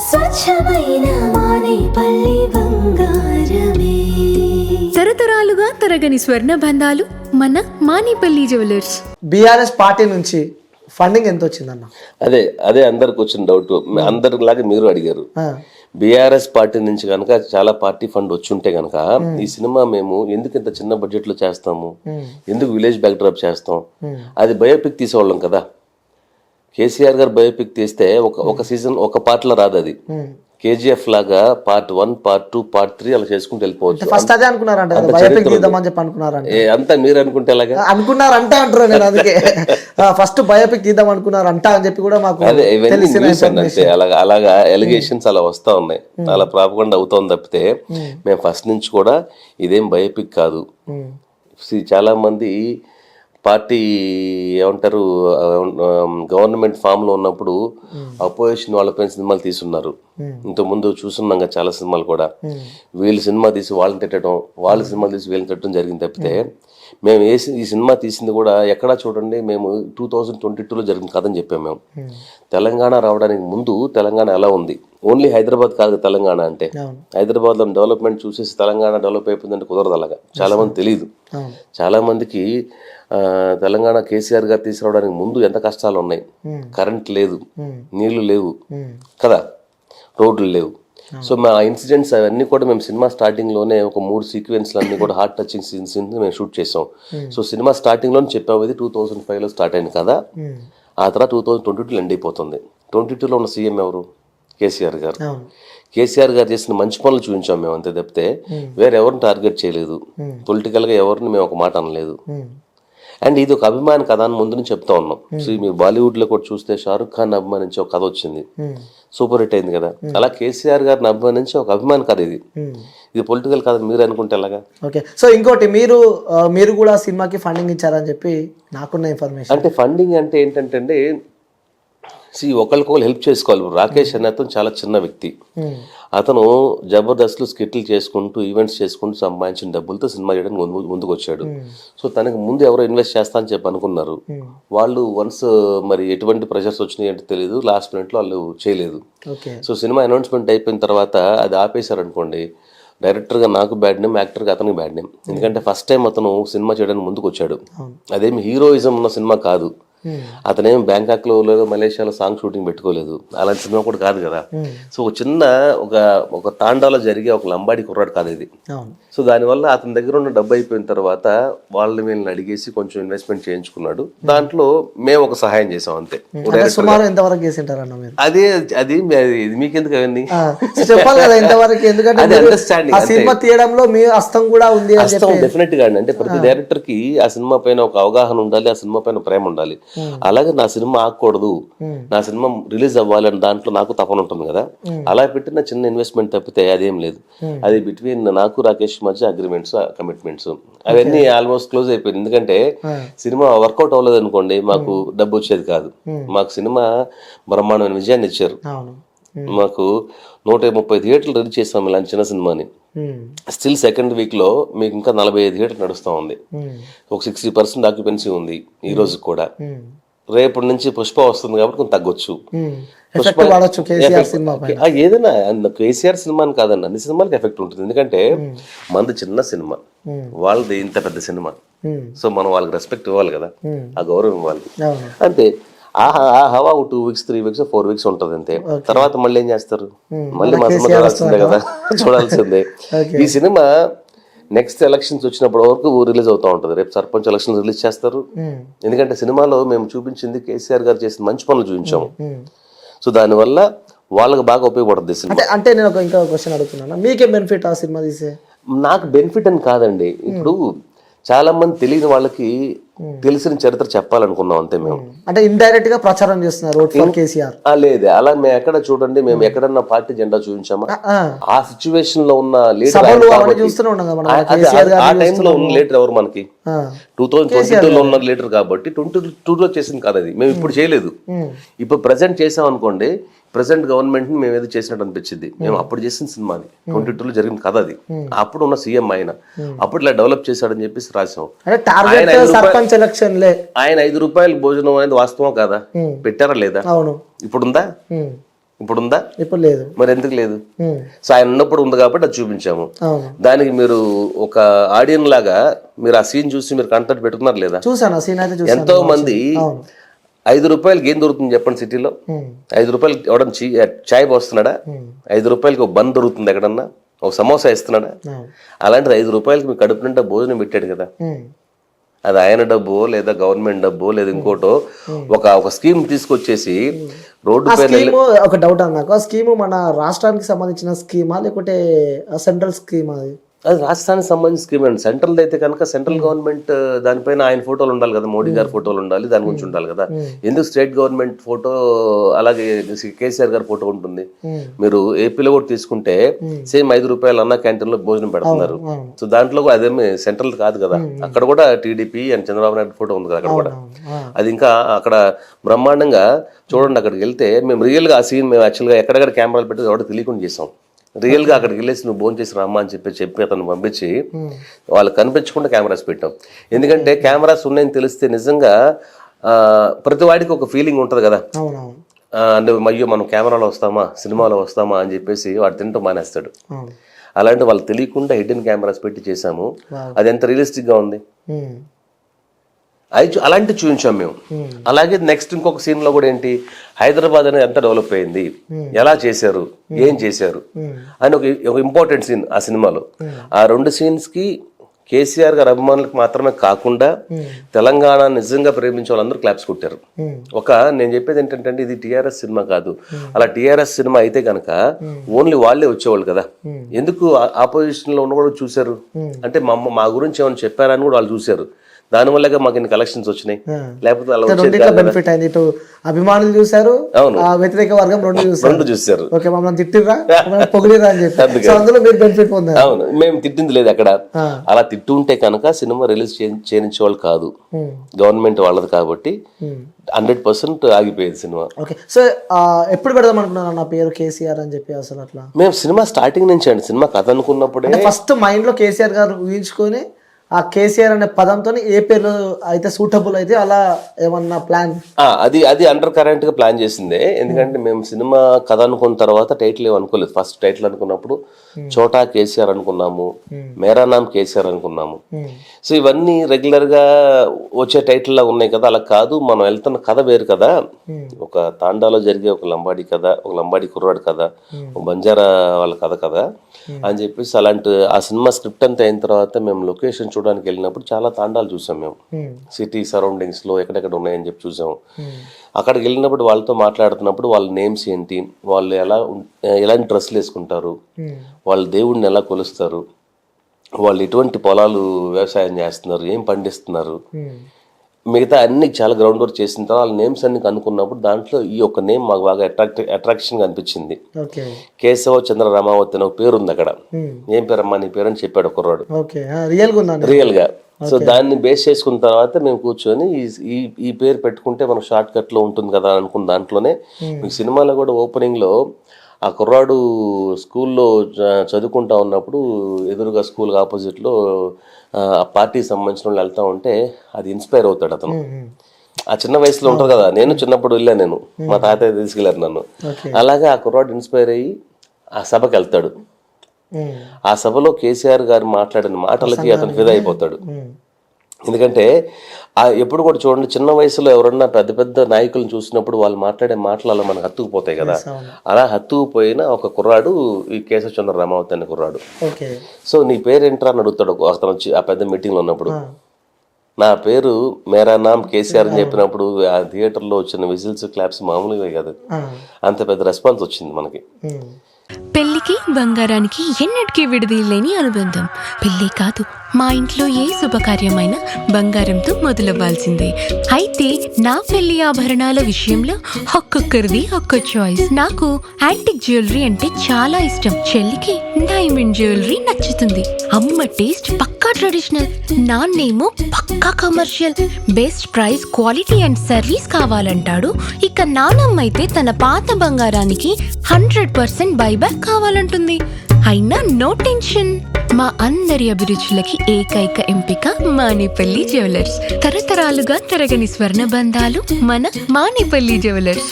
స్వచ్ఛమైన మానేపల్లి బంగారమే. తరతరాలుగా తరగని స్వర్ణ బంధాలు మన మానేపల్లి జ్యువెలర్స్. బీఆర్ఎస్ పార్టీ నుంచి ఫండింగ్ ఎంత వచ్చిందన్న? అదే అందరికి వచ్చిన డౌట్. అందరిలాగా మీరు అడిగారు. బీఆర్ఎస్ పార్టీ నుంచి కనుక చాలా పార్టీ ఫండ్ వచ్చుంటే కనుక ఈ సినిమా మేము ఎందుకు ఇంత చిన్న బడ్జెట్ లో చేస్తాము, ఎందుకు విలేజ్ బ్యాక్ డ్రాప్ చేస్తాం, అది బయోపిక్ తీసేవాళ్ళం కదా. కేసీఆర్ గారు బయోపిక్ తీస్తే ఒక సీజన్ ఒక పార్ట్ లో రాదు. అది కేజీఎఫ్ లాగా పార్ట్ 1, పార్ట్ 2, పార్ట్ 3 అలా చేసుకుంటూ వెళ్ళిపోవచ్చు. ఫస్ట్ అదే అనుకున్నారంట, బయోపిక్ తీద్దామని చెప్పి అనుకున్నారంట. అంతా మీరు అనుకుంటే ఎలాగా అనుకున్నారంట అంటారు. నేను అందుకే ఫస్ట్ బయోపిక్ తీద్దాం అనుకున్నారంట అని చెప్పి కూడా మాకు అంతే. అలాగా ఎలిగేషన్స్ అలా వస్తా ఉన్నాయి, అలా ప్రాపగండా అవుతోంది తప్పితే మేము ఫస్ట్ నుంచి కూడా ఇదేం బయోపిక్ కాదు. చాలా మంది పార్టీ ఏమంటారు గవర్నమెంట్ ఫామ్ లో ఉన్నప్పుడు అపోజిషన్ వాళ్ళపైన సినిమాలు తీసున్నారు. ఇంతకుముందు చూస్తున్నాం కదా చాలా సినిమాలు కూడా. వీళ్ళు సినిమా తీసి వాళ్ళని తిట్టడం, వాళ్ళ సినిమాలు తీసి వీళ్ళని తిట్టడం జరిగింది తప్పితే మేము ఈ సినిమా తీసింది కూడా ఎక్కడా చూడండి మేము 2022లో జరిగిన కథని చెప్పాము. మేము తెలంగాణ రావడానికి ముందు తెలంగాణ ఎలా ఉంది, ఓన్లీ హైదరాబాద్ కాదు తెలంగాణ అంటే. హైదరాబాద్ లో డెవలప్మెంట్ చూసేసి తెలంగాణ డెవలప్ అయిపోయిందంటే కుదరదు. అలాగా చాలా మంది తెలియదు. చాలా మందికి తెలంగాణ కేసీఆర్ గారు తీసుకురావడానికి ముందు ఎంత కష్టాలు ఉన్నాయి. కరెంట్ లేదు, నీళ్లు లేవు కదా, రోడ్లు లేవు. సో మా ఇన్సిడెంట్స్ అవన్నీ కూడా మేము సినిమా స్టార్టింగ్ లోనే ఒక 3 సీక్వెన్స్లు అన్ని కూడా హార్ట్ టచింగ్ సీన్స్ మేము షూట్ చేసాం. సో సినిమా స్టార్టింగ్ లోనే చెప్పాము, ఇది 2005లో స్టార్ట్ అయింది కదా. ఆ తర్వాత 2022 ఎండ్ అయిపోతుంది. 22లో ఉన్న సీఎం ఎవరు? కేసీఆర్ గారు. కేసీఆర్ గారు చేసిన మంచి పనులు చూపించాం మేము అంతే తప్పితే వేరే ఎవరిని టార్గెట్ చేయలేదు. పొలిటికల్ గా ఎవరిని మేము ఒక మాట అనలేదు. అండ్ ఇది ఒక అభిమాన కథ అని ముందు నుంచి చెప్తా ఉన్నాం. సో మీరు బాలీవుడ్ లో కూడా చూస్తే షారుఖ్ ఖాన్ అభిమానించి ఒక కథ వచ్చింది, సూపర్ హిట్ అయింది కదా. అలా కేసీఆర్ గారిని అభిమానించి ఒక అభిమాన కథ ఇది పొలిటికల్ కథ మీరు అనుకుంటే ఎలాగా? ఓకే. సో ఇంకోటి మీరు కూడా సినిమాకి ఫండింగ్ ఇచ్చారని చెప్పి నాకున్న ఇన్ఫర్మేషన్. అంటే ఫండింగ్ అంటే ఏంటంటే ఒకరికొకరు హెల్ప్ చేసుకోవాలి. రాకేష్ అనే అతను చాలా చిన్న వ్యక్తి. అతను జబర్దస్త్లో స్కిట్లు చేసుకుంటూ ఈవెంట్స్ చేసుకుంటూ సంపాదించిన డబ్బులతో సినిమా చేయడానికి ముందుకు వచ్చాడు. సో తనకి ముందు ఎవరో ఇన్వెస్ట్ చేస్తా అని చెప్పి అనుకున్నారు. వాళ్ళు వన్స్ మరి ఎటువంటి ప్రెషర్స్ వచ్చినాయి అంటే తెలియదు, లాస్ట్ మినిట్లో వాళ్ళు చేయలేదు. సో సినిమా అనౌన్స్మెంట్ అయిపోయిన తర్వాత అది ఆపేశారు అనుకోండి, డైరెక్టర్గా నాకు బ్యాడ్ నేమ్, యాక్టర్గా అతనికి బ్యాడ్ నేమ్. ఎందుకంటే ఫస్ట్ టైం అతను సినిమా చేయడానికి ముందుకు వచ్చాడు. అదేమి హీరోయిజం ఉన్న సినిమా కాదు. అతనేం బ్యాంకాక్ లో మలేషియాలో సాంగ్ షూటింగ్ పెట్టుకోలేదు. అలాంటి సినిమా కూడా కాదు కదా. సో చిన్న ఒక తాండాలో జరిగే ఒక లంబాడి కుర్రాడు కాదు ఇది. సో దానివల్ల అతని దగ్గర ఉన్న డబ్బు అయిపోయిన తర్వాత వాళ్ళని వీళ్ళని అడిగేసి కొంచెం ఇన్వెస్ట్మెంట్ చేయించుకున్నాడు. దాంట్లో మేము ఒక సహాయం చేసాం అంతే. అదే అది మీకెందుకు అవన్నీ చెప్పాలి కదా ఎంతవరకు, ఎందుకంటే సినిమా తీయడంలో మీ హస్తం కూడా ఉంది. డెఫినెట్ గా అంటే ప్రతి డైరెక్టర్ కి ఆ సినిమా పైన ఒక అవగాహన ఉండాలి, ఆ సినిమా పైన ప్రేమ ఉండాలి. అలాగే నా సినిమా ఆగకూడదు, నా సినిమా రిలీజ్ అవ్వాలి అని దాంట్లో నాకు తపన ఉంటుంది కదా. అలా పెట్టిన చిన్న ఇన్వెస్ట్మెంట్ తప్పితే అదేం లేదు. అది బిట్వీన్ నాకు రాకేష్ మధ్య అగ్రిమెంట్స్, కమిట్మెంట్స్ అవన్నీ ఆల్మోస్ట్ క్లోజ్ అయిపోయింది. ఎందుకంటే సినిమా వర్కౌట్ అవ్వలేదు అనుకోండి మాకు డబ్బు వచ్చేది కాదు. మాకు సినిమా బ్రహ్మాండమైన విజయాన్ని ఇచ్చారు. మాకు 130 థియేటర్లు రిలీజ్ చేస్తాం ఇలాంటి చిన్న సినిమాని. స్టిల్ సెకండ్ వీక్ లో మీకు ఇంకా 45 థియేటర్లు నడుస్తూ ఉంది. ఒక 60% ఆక్యుపెన్సీ ఉంది ఈ రోజు కూడా. రేపటి నుంచి పుష్ప వస్తుంది కాబట్టి కొంచెం తగ్గొచ్చు. ఏదైనా కేసీఆర్ సినిమా అని కాదన్న, అన్ని సినిమాలకి ఎఫెక్ట్ ఉంటుంది. ఎందుకంటే మనది చిన్న సినిమా, వాళ్ళది ఇంత పెద్ద సినిమా. సో మనం వాళ్ళకి రెస్పెక్ట్ ఇవ్వాలి కదా, ఆ గౌరవం ఇవ్వాలి అంతే. ఆ హవా 2 వీక్స్ 3 వీక్స్ 4 వీక్స్ ఉంటది అంతే. తర్వాత మళ్ళీ ఏం చేస్తారు, మళ్ళీ మా సినిమా చూడాల్సిందే కదా, చూడాల్సిందే. ఈ సినిమా నెక్స్ట్ ఎలక్షన్స్ వచ్చినప్పుడు వరకు రిలీజ్ అవుతా ఉంటది. రేపు సర్పంచ్ ఎలక్షన్స్ రిలీజ్ చేస్తారు. ఎందుకంటే సినిమాలో మేము చూపించింది కేసీఆర్ గారు చేసిన మంచి పనులు చూపించాము. సో దానివల్ల వాళ్ళకి బాగా ఉపయోగపడుతుంది సినిమా. అంటే నేను ఇంకా క్వశ్చన్ అడుగుతున్నాను, మీకే బెనిఫిట్ ఆ సినిమా తీసే? నాకు బెనిఫిట్ అని కాదండి. ఇప్పుడు చాలా మంది తెలియని వాళ్ళకి తెలిసిన చరిత్ర చెప్పాలనుకున్నాం అంతే. మేము అంటే ఇండైరెక్ట్ గా ప్రచారం చేస్తున్నారు కేసీఆర్. లేదు, అలా మేము ఎక్కడ చూడండి, మేము ఎక్కడన్నా పార్టీ జెండా చూపించామా? ఆ సిచ్యువేషన్ లో ఉన్న లీడర్, ఆ టైంలో ఉన్న లీడర్ ఎవరు మనకి? 2022లో ఉన్న లీడర్ కాబట్టి 2022లో చేసింది కాదు అది. మేము ఇప్పుడు చేయలేదు, ఇప్పుడు ప్రెసెంట్ చేసాం అనుకోండి. ప్రెసెంట్ గవర్నమెంట్ ని మేము ఏదో చేసినట్టు అనిపించింది. మేము అప్పుడు చేసిన సినిమాని 22లో జరిగిన కథ అది. అప్పుడు ఉన్న సీఎం ఆయన అప్పుడు ఇలా డెవలప్ చేశాడని చెప్పేసి రాసాం. ఆయన 5 రూపాయలు భోజనం అనేది వాస్తవం కాదా? పెట్టారా లేదా? ఇప్పుడుందా? ఇప్పుడు ఉందా? ఇప్పుడు లేదు. మరి ఎందుకు లేదు? సో ఆయన ఉన్నప్పుడు ఉంది కాబట్టి అది చూపించాము. అవును. దానికి మీరు ఒక ఆడియన్ లాగా మీరు ఆ సీన్ చూసి మీరు కంటెంట్ పెట్టుకున్నారు లేదా? చూసాను, ఆ సీన్ అయితే చూసాను. ఎంతో మంది 5 రూపాయలకి ఏం దొరుకుతుంది చెప్పండి సిటీలో? 5 రూపాయలకి ఎవడన్నా చాయ్ పోస్తున్నాడా? 5 రూపాయలకి ఒక బన్ దొరుకుతుంది ఎక్కడన్నా? ఒక సమోసా ఇస్తున్నాడా? అలాంటిది 5 రూపాయలకి మీ కడుపు నిండా భోజనం పెట్టాడు కదా. అది ఆయన డబ్బు లేదా గవర్నమెంట్ డబ్బు లేదా ఇంకోటో ఒక స్కీమ్ తీసుకొచ్చేసి రోడ్డు పైన. ఒక డౌట్ అన్నాక, ఆ స్కీమ్ మన రాష్ట్రానికి సంబంధించిన స్కీమా లేకుంటే సెంట్రల్ స్కీమ్? అది రాష్ట్రానికి సంబంధించిన స్కీమ్ అండి. సెంట్రల్ అయితే కనుక సెంట్రల్ గవర్నమెంట్ దానిపైన ఆయన ఫోటోలు ఉండాలి కదా, మోడీ గారి ఫోటోలు ఉండాలి, దాని గురించి ఉండాలి కదా. ఎందుకు స్టేట్ గవర్నమెంట్ ఫోటో అలాగే కేసీఆర్ గారి ఫోటో ఉంటుంది? మీరు ఏపీలో కూడా తీసుకుంటే సేమ్ 5 రూపాయలు అన్న క్యాంటీన్ లో భోజనం పెడుతున్నారు. సో దాంట్లో అదేమి సెంట్రల్ కాదు కదా. అక్కడ కూడా TDP and Chandrababu Naidu photo ఉంది కదా అక్కడ కూడా. అది ఇంకా అక్కడ బ్రహ్మాండంగా చూడండి. అక్కడికి వెళ్తే మేము రియల్ గా ఆ సీన్ మేము యాక్చువల్గా ఎక్కడెక్కడ కెమెరాలు పెట్టి ఎవరికి తెలియకుండా చేసాం. రియల్ గా అక్కడికి వెళ్ళేసి నువ్వు భోజనం చేసి రమ్మా అని చెప్పి అతను పంపించి వాళ్ళకి కనిపించకుండా కెమెరాస్ పెట్టాం. ఎందుకంటే కెమెరాస్ ఉన్నాయని తెలిస్తే నిజంగా ప్రతి వాడికి ఒక ఫీలింగ్ ఉంటుంది కదా, అంటే అయ్యో మనం కెమెరాలో వస్తామా సినిమాలో వస్తామా అని చెప్పేసి వాడు తింటూ మానేస్తాడు. అలాంటి వాళ్ళు తెలియకుండా హిడెన్ కెమెరాస్ పెట్టి చేసాము. అది ఎంత రియలిస్టిక్ గా ఉంది. అలాంటి చూపించాం మేము. అలాగే నెక్స్ట్ ఇంకొక సీన్ లో కూడా ఏంటి, హైదరాబాద్ అనేది ఎంత డెవలప్ అయింది, ఎలా చేశారు, ఏం చేశారు అని ఒక ఇంపార్టెంట్ సీన్ ఆ సినిమాలో. ఆ 2 సీన్స్ కి కేసీఆర్ గారి అభిమానులకు మాత్రమే కాకుండా తెలంగాణ నిజంగా ప్రేమించే వాళ్ళందరూ క్లాప్స్ కొట్టారు. నేను చెప్పేది ఏంటంటే ఇది టీఆర్ఎస్ సినిమా కాదు. అలా టీఆర్ఎస్ సినిమా అయితే కనుక ఓన్లీ వాళ్ళే వచ్చేవాళ్ళు కదా. ఎందుకు ఆపోజిషన్ లో ఉన్న కూడా చూశారు అంటే మా గురించి ఏమైనా చెప్పారని కూడా వాళ్ళు చూశారు. దానివల్ల మాకు ఇన్ని కలెక్షన్స్ వచ్చినాయి. లేకపోతే అలా బెనిఫిట్ అయింది. ఇటు అభిమానులు చూసారు, వ్యతిరేక వర్గం రెండు చూసారు. ఓకే, మమ్మల్ని తిట్టిర్రా పొగిడిరా అని చెప్పి అందులో మీరు బెనిఫిట్ పొందారు. అవును, మేము తిట్టింది లేదు అక్కడ. అలా తిట్టుంటే కనుక సినిమా రిలీజ్ చేయించే వాళ్ళు కాదు, గవర్నమెంట్ వాళ్ళది కాబట్టి 100% ఆగిపోయేది సినిమా. ఓకే, సో ఎప్పుడు పెడదాం అనుకున్నాను నా పేరు కేసీఆర్ అని చెప్పి? అసలు అట్లా మేము సినిమా స్టార్టింగ్ నుంచి అండి, సినిమా కథ అనుకున్నప్పుడే ఫస్ట్ మైండ్ లో కేసీఆర్ గారు ఊహించుకొని ఆ కేసీఆర్ అనే పదంతో ఏ పేర్లు అయితే సూటబుల్ అయితే అలా ఏమన్నా ప్లాన్? అది అండర్ కరెంట్ గా ప్లాన్ చేసిందే. ఎందుకంటే మేము సినిమా కథ అనుకున్న తర్వాత టైటిల్ ఏమి అనుకోలేదు. ఫస్ట్ టైటిల్ అనుకున్నప్పుడు చోటా కేసీఆర్ అనుకున్నాము, మేరా నామ్ కేసీఆర్ అనుకున్నాము. సో ఇవన్నీ రెగ్యులర్ గా వచ్చే టైటిల్ లా ఉన్నాయి కదా. అలా కాదు, మనం వెళ్తున్న కథ వేరు కదా. ఒక తాండాలో జరిగే ఒక లంబాడి కథ, ఒక లంబాడి కుర్రాడు కథ, ఒక బంజారా వాళ్ళ కథ కదా అని చెప్పేసి అలాంటి ఆ సినిమా స్క్రిప్ట్ అంతా అయిన తర్వాత మేము లొకేషన్ చూడడానికి వెళ్ళినప్పుడు చాలా తాండాలు చూసాం మేము. సిటీ సరౌండింగ్స్ లో ఎక్కడెక్కడ ఉన్నాయని చెప్పి చూసాము. అక్కడికి వెళ్ళినప్పుడు వాళ్ళతో మాట్లాడుతున్నప్పుడు వాళ్ళ నేమ్స్ ఏంటి, వాళ్ళు ఎలాంటి డ్రెస్సులు వేసుకుంటారు, వాళ్ళ దేవుడిని ఎలా కొలుస్తారు, వాళ్ళు ఎటువంటి పొలాలు వ్యవసాయం చేస్తున్నారు, ఏం పండిస్తున్నారు, మిగతా అన్ని చాలా గ్రౌండ్ వర్క్ చేసిన తర్వాత వాళ్ళ నేమ్స్ అన్ని కనుక్కున్నప్పుడు దాంట్లో ఈ యొక్క నేమ్ మాకు బాగా అట్రాక్షన్ గా అనిపించింది. కేశవ చంద్ర రామావతి అని ఒక పేరు ఉంది అక్కడ. ఏం పేరమ్మా నీ పేరు అని చెప్పాడు కుర్రాడు రియల్ గా. సో దాన్ని బేస్ చేసుకున్న తర్వాత మేము కూర్చొని ఈ పేరు పెట్టుకుంటే మనకు షార్ట్ కట్ లో ఉంటుంది కదా అనుకున్న దాంట్లోనే మీకు సినిమాలో కూడా ఓపెనింగ్ లో ఆ కుర్రాడు స్కూల్లో చదువుకుంటా ఉన్నప్పుడు ఎదురుగా స్కూల్ ఆపోజిట్ లో ఆ పార్టీకి సంబంధించిన వాళ్ళు వెళ్తా ఉంటే అది ఇన్స్పైర్ అవుతాడు అతను. ఆ చిన్న వయసులో ఉంటారు కదా, నేను చిన్నప్పుడు వెళ్ళాను, నేను మా తాతయ్య తీసుకెళ్ళారు నన్ను. అలాగే ఆ కుర్రాడు ఇన్స్పైర్ అయ్యి ఆ సభకి వెళ్తాడు. ఆ సభలో కేసీఆర్ గారు మాట్లాడిన మాటలకి అతను ఫిదా అయిపోతాడు. ఎందుకంటే ఎప్పుడు కూడా చూడండి, చిన్న వయసులో ఎవరన్నా పెద్ద పెద్ద నాయకులను చూసినప్పుడు వాళ్ళు మాట్లాడే మాటలు అలా మనకు హత్తుకుపోతాయి కదా. అలా హత్తుకుపోయిన ఒక కుర్రాడు ఈ కేశవచంద్ర రామావతి అనే కుర్రాడు. సో నీ పేరేంట్రా అని అడుగుతాడు అతను వచ్చి ఆ పెద్ద మీటింగ్ లో ఉన్నప్పుడు. నా పేరు మేరా నామ్ కేసీఆర్ అని చెప్పినప్పుడు ఆ థియేటర్ లో వచ్చిన విజిల్స్ క్లాప్స్ మామూలుగా కాదు, అంత పెద్ద రెస్పాన్స్ వచ్చింది మనకి. పెళ్లికి బంగారానికి ఎన్నటికీ విడదీయలేని అనుబంధం. పెళ్లి కాదు, మా ఇంట్లో ఏ శుభకార్యమైనా బంగారంతో మొదలవ్వాల్సిందే. అయితే నా పెళ్లి ఆభరణాల విషయంలో ఒక్కొక్కరిది ఒక్కో చాయిస్. నాకు యాంటిక్ జ్యువెలరీ అంటే చాలా ఇష్టం. చెల్లికి డైమండ్ జ్యువెలరీ నచ్చుతుంది. అమ్మ టేస్ట్ పక్కా ట్రెడిషనల్, నాన్నేమో పక్కా commercial. Best price, quality and service కావాలంటాడు. ఇక నానమ్మ అయితే తన పాత బంగారానికి 100% బైబ్యాక్ కావాలంటుంది. అయినా నో టెన్షన్, మా అందరి అభిరుచులకి ఏకైక ఎంపిక మానేపల్లి జ్యువెలర్స్. తరతరాలుగా తరగని స్వర్ణ బంధాలు మన మానేపల్లి జ్యువెలర్స్.